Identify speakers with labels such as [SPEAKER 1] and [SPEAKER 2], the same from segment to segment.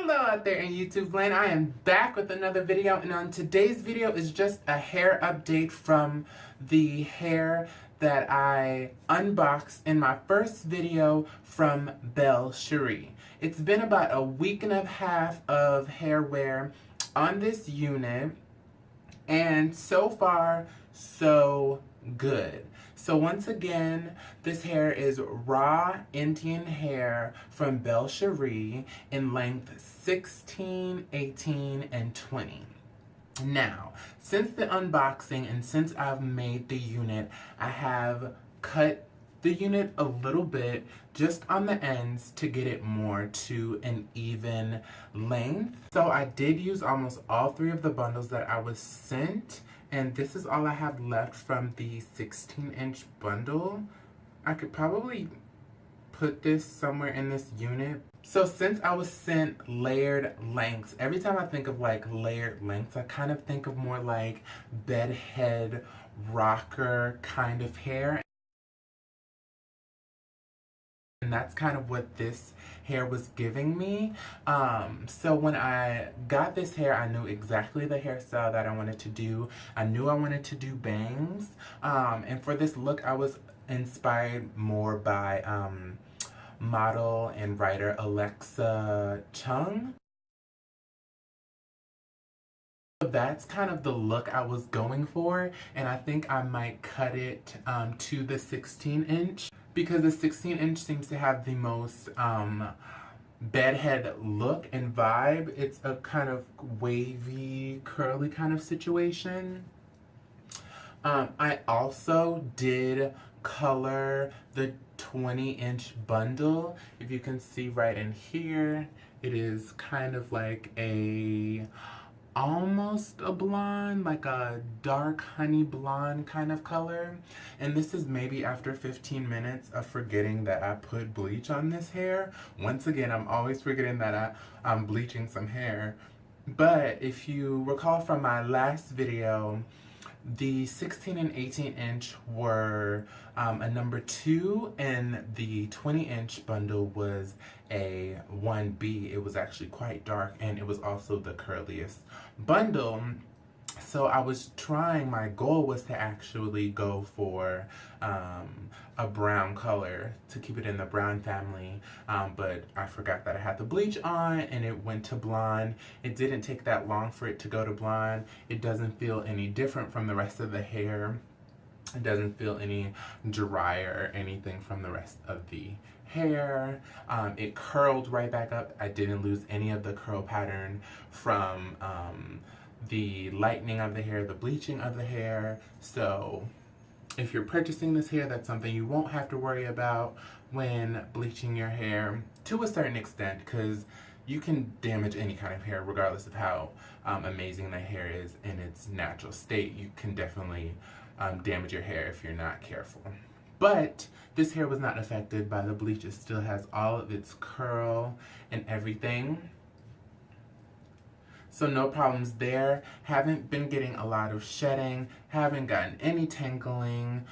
[SPEAKER 1] Hello out there in YouTube land. I am back with another video, and on today's video is just a hair update from the hair that I unboxed in my first video from Belle Cherie. It's been about a week and a half of hair wear on this unit, and so far so good. So once again, this hair is raw Indian hair from Belle Cherie in length 16, 18, and 20. Now, since the unboxing and since I've made the unit, I have cut the unit a little bit just on the ends to get it more to an even length. So I did use almost all three of the bundles that I was sent, and this is all I have left from the 16-inch bundle. I could probably put this somewhere in this unit. So since I was sent layered lengths, every time I think of like layered lengths, I kind of think of more like bedhead rocker kind of hair. And that's kind of what this hair was giving me. So when I got this hair, I knew exactly the hairstyle that I wanted to do. I knew I wanted to do bangs. And for this look, I was inspired more by model and writer Alexa Chung. So that's kind of the look I was going for, and I think I might cut it to the 16-inch. Because the 16-inch seems to have the most bedhead look and vibe. It's a kind of wavy, curly kind of situation. I also did color the 20-inch bundle. If you can see right in here, it is kind of like almost a blonde, like a dark honey blonde kind of color. And this is maybe after 15 minutes of forgetting that I put bleach on this hair. Once again, I'm always forgetting that I'm bleaching some hair. But if you recall from my last video, the 16 and 18-inch were a number 2, and the 20-inch bundle was a 1B. It was actually quite dark, and it was also the curliest bundle. So I was trying, my goal was to actually go for a brown color, to keep it in the brown family, but I forgot that I had the bleach on and it went to blonde. It didn't take that long for it to go to blonde. It doesn't feel any different from the rest of the hair. It doesn't feel any drier or anything from the rest of the hair. It curled right back up. I didn't lose any of the curl pattern from the lightening of the hair, the bleaching of the hair. So if you're purchasing this hair, that's something you won't have to worry about when bleaching your hair, to a certain extent, because you can damage any kind of hair regardless of how amazing the hair is in its natural state. You can definitely damage your hair if you're not careful. But this hair was not affected by the bleach. It still has all of its curl and everything. So no problems there. Haven't been getting a lot of shedding. Haven't gotten any tangling.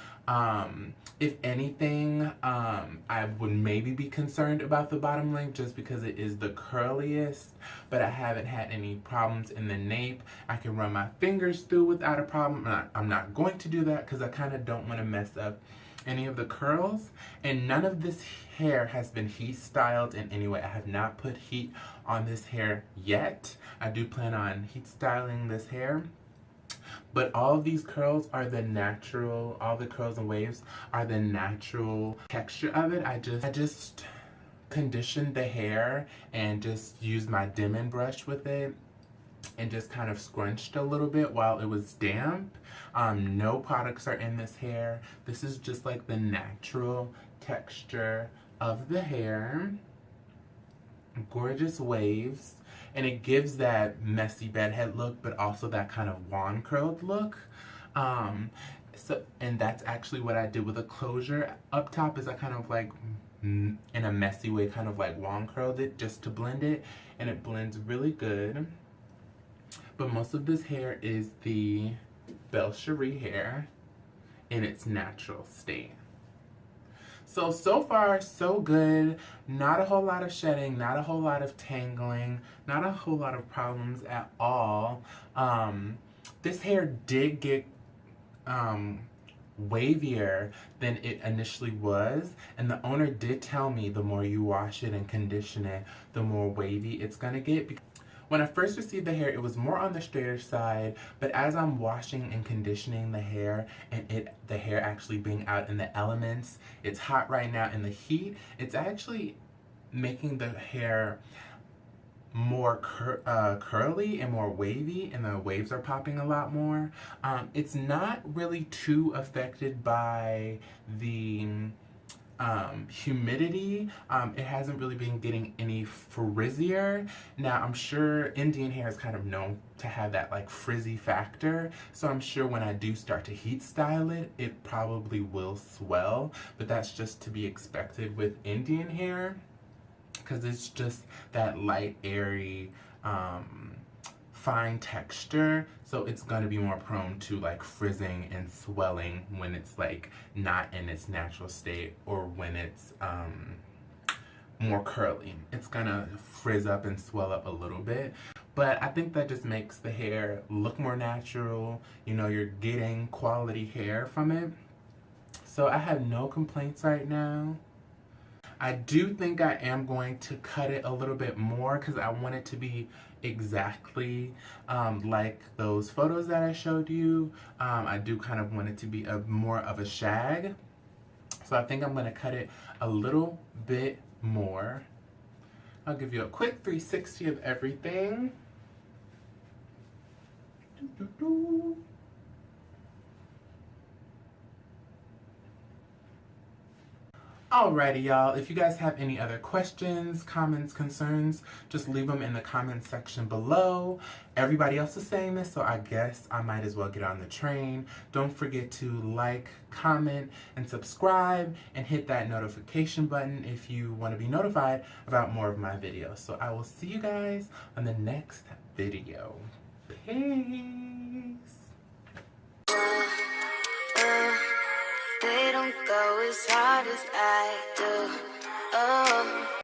[SPEAKER 1] If anything, I would maybe be concerned about the bottom length just because it is the curliest, but I haven't had any problems in the nape. I can run my fingers through without a problem. I'm not going to do that because I kind of don't want to mess up any of the curls, and none of this hair has been heat styled in any way. I have not put heat on this hair yet. I do plan on heat styling this hair, but all of these curls are the natural, all the curls and waves are the natural texture of it. I just conditioned the hair and just used my Denman brush with it and just kind of scrunched a little bit while it was damp. No products are in this hair. This is just like the natural texture of the hair. Gorgeous waves, and it gives that messy bedhead look, but also that kind of wand curled look. And that's actually what I did with a closure up top, is I kind of like in a messy way kind of like wand curled it just to blend it, and it blends really good. But most of this hair is the Belle Cherie hair in its natural state. So far, so good. Not a whole lot of shedding, not a whole lot of tangling, not a whole lot of problems at all. This hair did get wavier than it initially was, and the owner did tell me the more you wash it and condition it, the more wavy it's gonna get. When I first received the hair, it was more on the straighter side, but as I'm washing and conditioning the hair, and the hair actually being out in the elements, it's hot right now in the heat, it's actually making the hair more curly and more wavy, and the waves are popping a lot more. It's not really too affected by the humidity. It hasn't really been getting any frizzier. Now, I'm sure Indian hair is kind of known to have that like frizzy factor, so I'm sure when I do start to heat style it, it probably will swell, but that's just to be expected with Indian hair, because it's just that light, airy, fine texture, so it's going to be more prone to like frizzing and swelling when it's like not in its natural state, or when it's more curly. It's gonna frizz up and swell up a little bit, but I think that just makes the hair look more natural. You know, you're getting quality hair from it, so I have no complaints right now. I do think I am going to cut it a little bit more, because I want it to be exactly like those photos that I showed you. I do kind of want it to be more of a shag, so I think I'm going to cut it a little bit more. I'll give you a quick 360 of everything. Alrighty, y'all. If you guys have any other questions, comments, concerns, just leave them in the comments section below. Everybody else is saying this, so I guess I might as well get on the train. Don't forget to like, comment, and subscribe, and hit that notification button if you want to be notified about more of my videos. So I will see you guys on the next video. Peace.
[SPEAKER 2] They don't go as hard as I do. Oh.